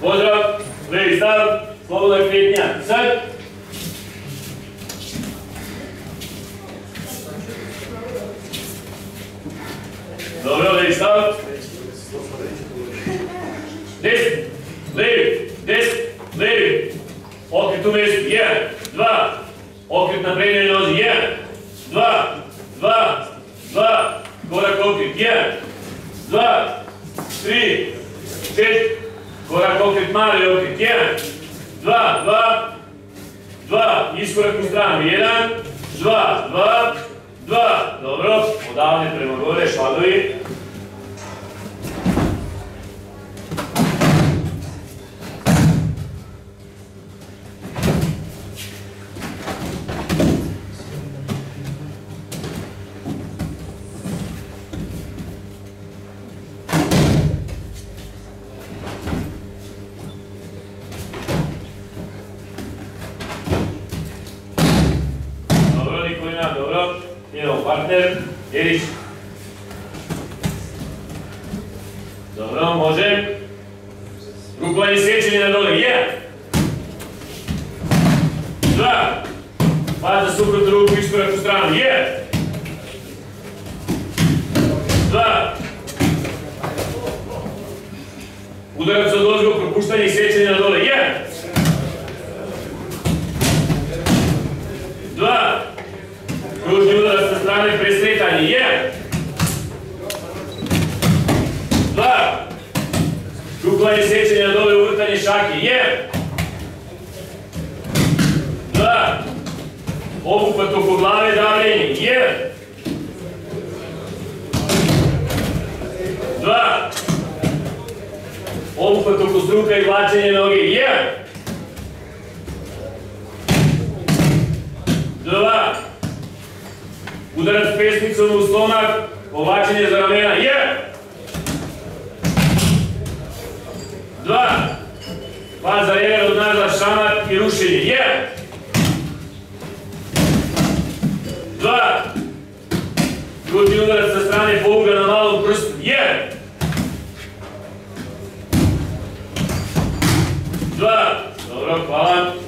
Pozdrav, levi stav, slobodna kretnja. Sad. Dobro, levi stav. Desni, levi, desni, levi. Okret u mestu, 1, 2. Okret na prednjoj nozi, 1, 2, 2, 2. Korak okret, 1, 2, 3, 4. Korak okret, mali okret, 1, 2, 2, 2. Iskorak u stranu, 1, 2, 2, 2. Dobro, odavde prema gore, švadovi. Dobro, idemo partner, Jerić. Dobro, može. Rukovanje sjećanje na dole, 1, 2, pad za suprotnu ruku, iskorak u stranu, 1, 2, udarac od ozgo, propuštanje i sjećanje na dole, 1, 2, kružni udarac sa strane, presretanje, 1, 2, rukovanje sjećanja na dole, uvrtanje šake, 1, 2, obuhvat oko glave, davljenje, 1, 2, obuhvat oko struka i vlačenje noge, 1, 2, udarac pesnicom u stomak, povlačenje za ramena, 1, 2, pad za rever od nagla, šamat i rušenje, 1, 2, grudni udarac sa strane povuga na malom prstu, 1, 2, dobro, hvala.